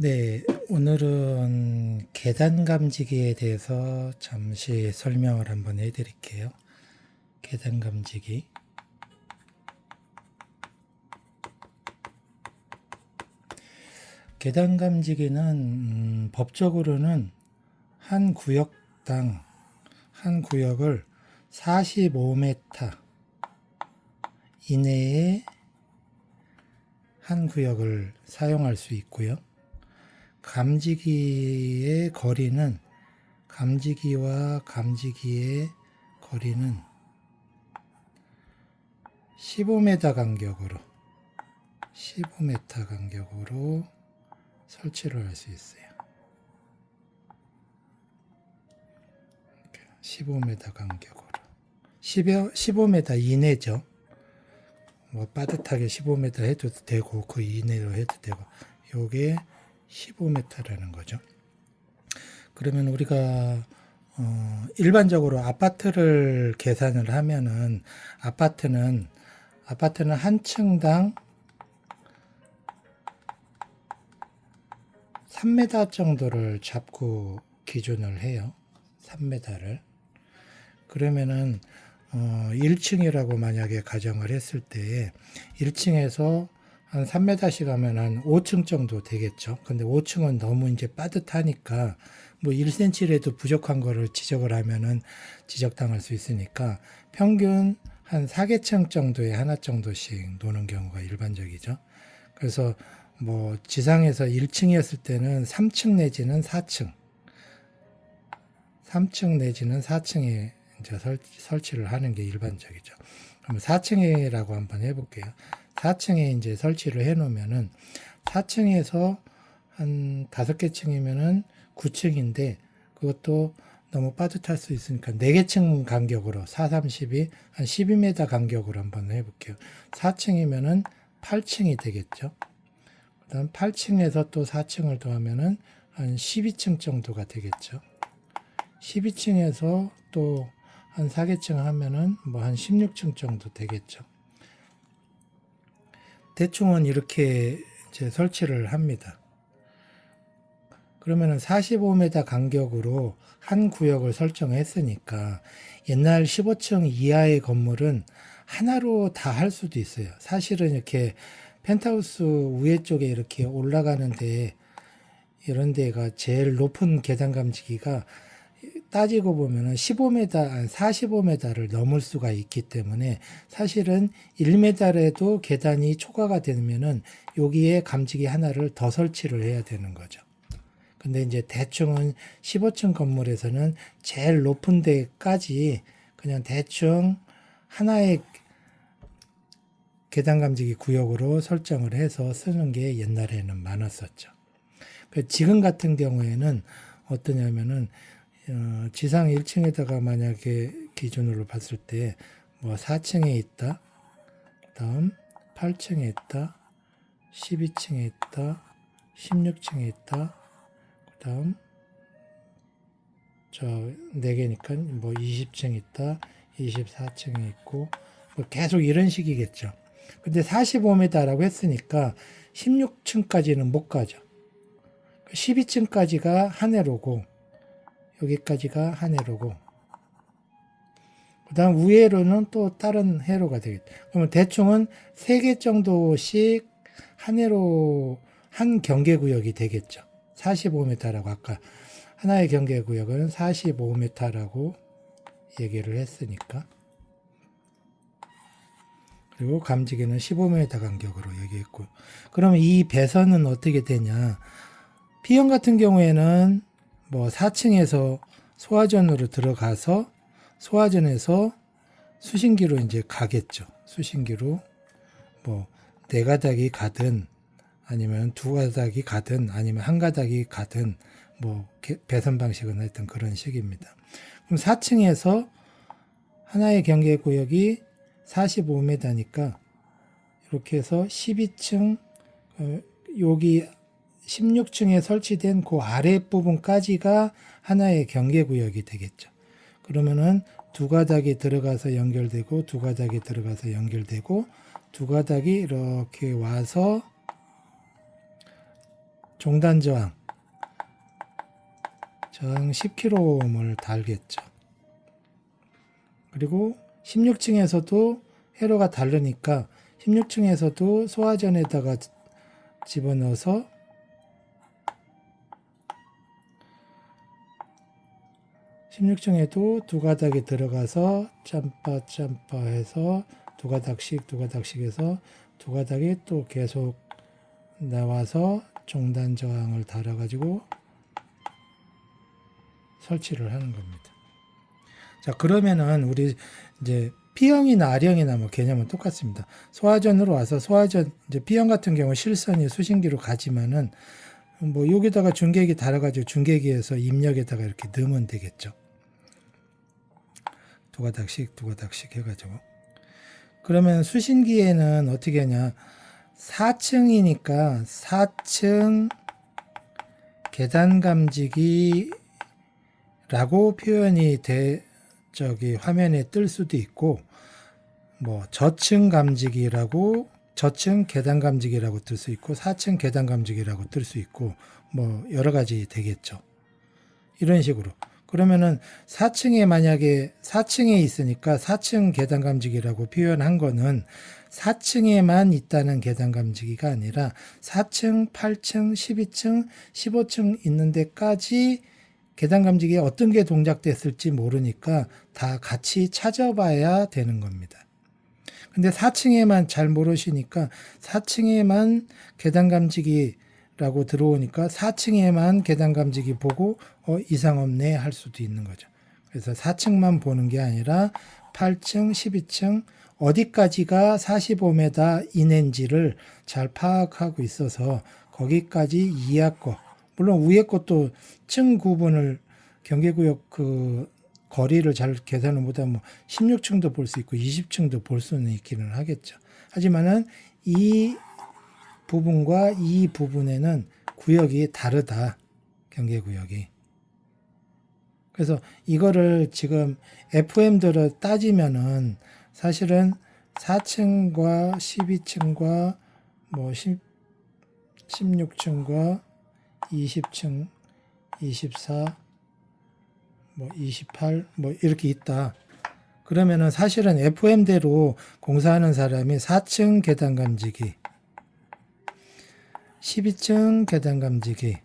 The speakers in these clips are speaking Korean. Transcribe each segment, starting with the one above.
네, 오늘은 계단 감지기에 대해서 잠시 설명을 한번 해드릴게요. 계단 감지기. 계단 감지기는 법적으로는 한 구역당 한 구역을 45m 이내에 한 구역을 사용할 수 있고요. 감지기의 거리는 감지기와 감지기의 거리는 15m 간격으로 설치를 할 수 있어요. 15m 간격으로. 15m 이내죠. 뭐 빠듯하게 15m 해도 되고 그 이내로 해도 되고 요게 15m라는 거죠. 그러면 우리가 일반적으로 아파트를 계산을 하면은 아파트는 한 층당 3m 정도를 잡고 기준을 해요. 3m를. 그러면은 1층이라고 만약에 가정을 했을 때 1층에서 한 3m씩 하면 한 5층 정도 되겠죠. 근데 5층은 너무 이제 빠듯하니까 뭐 1cm라도 부족한 거를 지적을 하면은 지적당할 수 있으니까 평균 한 4개층 정도에 하나 정도씩 노는 경우가 일반적이죠. 그래서 뭐 지상에서 1층이었을 때는 3층 내지는 4층, 3층 내지는 4층에 이제 설치를 하는 게 일반적이죠. 그럼 4층이라고 한번 해볼게요. 4층에 이제 설치를 해 놓으면은 4층에서 한 5개 층이면은 9층인데 그것도 너무 빠듯할 수 있으니까 4개 층 간격으로 4, 3, 12, 한 12m 간격으로 한번 해볼게요. 4층이면은 8층이 되겠죠. 그 다음 8층에서 또 4층을 더하면은 한 12층 정도가 되겠죠. 12층에서 또 한 4개층 하면은 뭐 한 16층 정도 되겠죠. 대충은 이렇게 이제 설치를 합니다. 그러면은 45m 간격으로 한 구역을 설정했으니까 옛날 15층 이하의 건물은 하나로 다 할 수도 있어요. 사실은 이렇게 펜트하우스 위에 쪽에 이렇게 올라가는데 이런 데가 제일 높은 계단 감지기가 따지고 보면은 15m, 45m를 넘을 수가 있기 때문에 사실은 1m라도 계단이 초과가 되면은 여기에 감지기 하나를 더 설치를 해야 되는 거죠. 근데 이제 대충은 15층 건물에서는 제일 높은 데까지 그냥 대충 하나의 계단 감지기 구역으로 설정을 해서 쓰는 게 옛날에는 많았었죠. 지금 같은 경우에는 어떠냐면은 지상 1층에다가 만약에 기준으로 봤을 때 뭐 4층에 있다, 다음 8층에 있다, 12층에 있다, 16층에 있다, 그 다음 저 4개니까 뭐 20층 있다, 24층에 있고 뭐 계속 이런 식이겠죠. 근데 45m라고 했으니까 16층까지는 못 가죠. 12층까지가 한 해로고 여기까지가 한 해로고 그 다음 위에로는 또 다른 회로가 되겠다. 그러면 대충은 3개 정도씩 한 회로, 한 경계구역이 되겠죠. 45m라고 아까 하나의 경계구역은 45m라고 얘기를 했으니까. 그리고 감지기는 15m 간격으로 얘기했고. 그러면 이 배선은 어떻게 되냐. B형 같은 경우에는 뭐 4층에서 소화전으로 들어가서 소화전에서 수신기로 이제 가겠죠. 수신기로 뭐 4가닥이 가든 아니면 2가닥이 가든 아니면 1가닥이 가든 뭐 배선 방식은 하여튼 그런 식입니다. 그럼 4층에서 하나의 경계 구역이 45m니까 이렇게 해서 12층 여기 16층에 설치된 그 아랫부분까지가 하나의 경계 구역이 되겠죠. 그러면은 2가닥이 들어가서 연결되고 2가닥이 들어가서 연결되고 2가닥이 이렇게 와서 종단 저항 10kΩ을 달겠죠. 그리고 16층에서도 회로가 다르니까 16층에서도 소화전에다가 집어넣어서 16층에도 두 가닥이 들어가서 짬바 해서 두 가닥씩 해서 두 가닥이 또 계속 나와서 종단 저항을 달아가지고 설치를 하는 겁니다. 자, 그러면은 우리 이제 P형이나 R형이나 뭐 개념은 똑같습니다. 소화전으로 와서 소화전 이제 P형 같은 경우 실선이 수신기로 가지만은 뭐 여기다가 중계기 달아가지고 중계기에서 입력에다가 이렇게 넣으면 되겠죠. 두 가닥씩 해가지고. 그러면 수신기에는 어떻게 하냐? 4층이니까 4층 계단 감지기라고 표현이 화면에 뜰 수도 있고, 뭐 저층 감지기라고, 저층 계단 감지기라고 뜰 수 있고, 4층 계단 감지기라고 뜰 수 있고, 뭐 여러 가지 되겠죠. 이런 식으로. 그러면은 4층에 만약에 4층에 있으니까 4층 계단 감지기라고 표현한 거는 4층에만 있다는 계단 감지기가 아니라 4층, 8층, 12층, 15층 있는 데까지 계단 감지기에 어떤 게 동작됐을지 모르니까 다 같이 찾아봐야 되는 겁니다. 근데 4층에만 잘 모르시니까 4층에만 계단 감지기라고 들어오니까 4층에만 계단 감지기 보고 이상 없네 할 수도 있는 거죠. 그래서 4층만 보는 게 아니라 8층, 12층 어디까지가 45m 이내인지를 잘 파악하고 있어서 거기까지 이하 거, 물론 위에 것도 층 구분을 경계구역 그 거리를 잘 계산을 못하면 뭐 16층도 볼 수 있고 20층도 볼 수는 있기는 하겠죠. 하지만은 이 부분과 이 부분에는 구역이 다르다. 경계구역이. 그래서 이거를 지금 FM들을 따지면은 사실은 4층과 12층과 뭐 16층과 20층, 24, 뭐 28, 뭐 이렇게 있다. 그러면은 사실은 FM대로 공사하는 사람이 4층 계단 감지기, 12층 계단 감지기,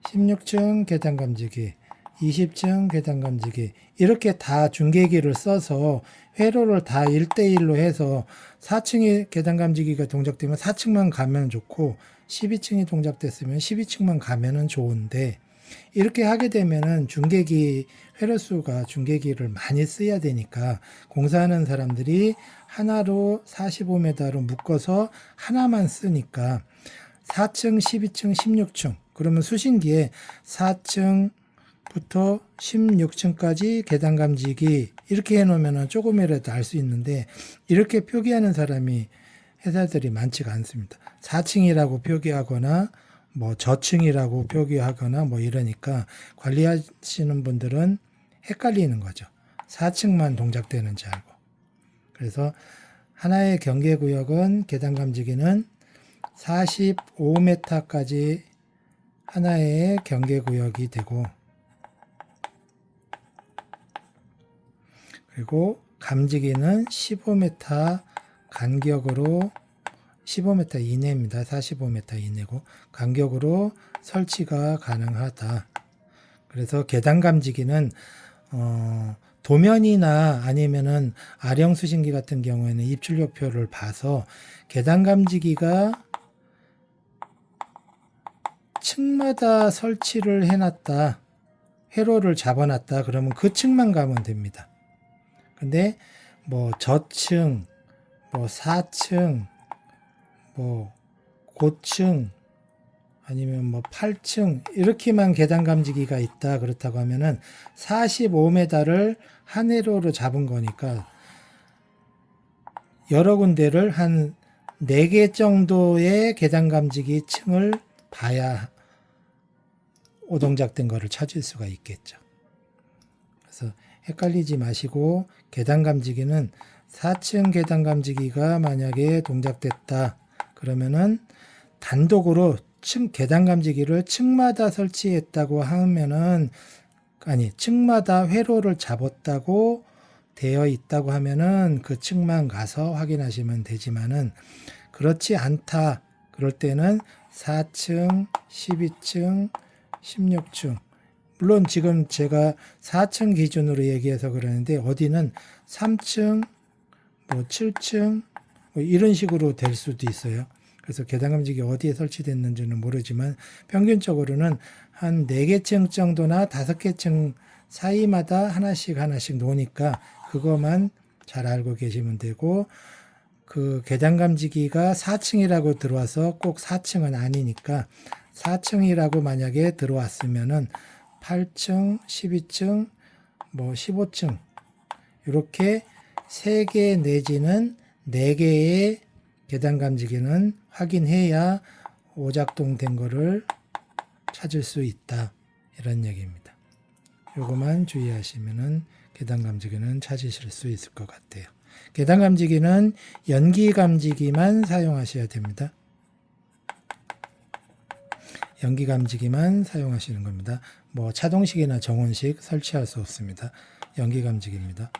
16층 계단 감지기, 20층 계단 감지기 이렇게 다 중계기를 써서 회로를 다 1대1로 해서 4층에 계단 감지기가 동작되면 4층만 가면 좋고 12층이 동작됐으면 12층만 가면은 좋은데 이렇게 하게 되면은 중계기 회로수가 중계기를 많이 써야 되니까 공사하는 사람들이 하나로 45m로 묶어서 하나만 쓰니까 4층, 12층, 16층 그러면 수신기에 4층부터 16층까지 계단 감지기 이렇게 해놓으면 조금이라도 알 수 있는데 이렇게 표기하는 사람이 회사들이 많지가 않습니다. 4층이라고 표기하거나 뭐 저층이라고 표기하거나 뭐 이러니까 관리하시는 분들은 헷갈리는 거죠. 4층만 동작되는지 알고. 그래서 하나의 경계구역은 계단 감지기는 45m까지 하나의 경계구역이 되고 그리고 감지기는 15m 간격으로 15m 이내입니다. 45m 이내고 간격으로 설치가 가능하다. 그래서 계단 감지기는 도면이나 아니면은 R형 수신기 같은 경우에는 입출력표를 봐서 계단 감지기가 층마다 설치를 해놨다. 회로를 잡아놨다. 그러면 그 층만 가면 됩니다. 근데 뭐 저층, 뭐 4층, 뭐 고층 아니면 뭐 8층 이렇게만 계단 감지기가 있다 그렇다고 하면은 45m를 한 회로로 잡은 거니까 여러 군데를 한 4개 정도의 계단 감지기 층을 봐야 오동작된 거를 찾을 수가 있겠죠. 그래서 헷갈리지 마시고 계단 감지기는 4층 계단 감지기가 만약에 동작됐다 그러면은 단독으로 계단 감지기를 층마다 설치했다고 하면은, 아니, 층마다 회로를 잡았다고 되어 있다고 하면은 그 층만 가서 확인하시면 되지만은, 그렇지 않다. 그럴 때는 4층, 12층, 16층. 물론 지금 제가 4층 기준으로 얘기해서 그러는데, 어디는 3층, 뭐 7층, 뭐 이런 식으로 될 수도 있어요. 그래서 계단 감지기 어디에 설치됐는지는 모르지만 평균적으로는 한 4개 층 정도나 5개 층 사이마다 하나씩 놓으니까 그것만 잘 알고 계시면 되고, 그 계단 감지기가 4층이라고 들어와서 꼭 4층은 아니니까 4층이라고 만약에 들어왔으면은 8층, 12층, 뭐 15층 이렇게 3개 내지는 4개의 계단 감지기는 확인해야 오작동 된 거를 찾을 수 있다. 이런 얘기입니다. 요거만 주의하시면은 계단 감지기는 찾으실 수 있을 것 같아요. 계단 감지기는 연기 감지기만 사용하셔야 됩니다. 연기 감지기만 사용하시는 겁니다. 뭐 차동식이나 정원식 설치할 수 없습니다. 연기 감지기입니다.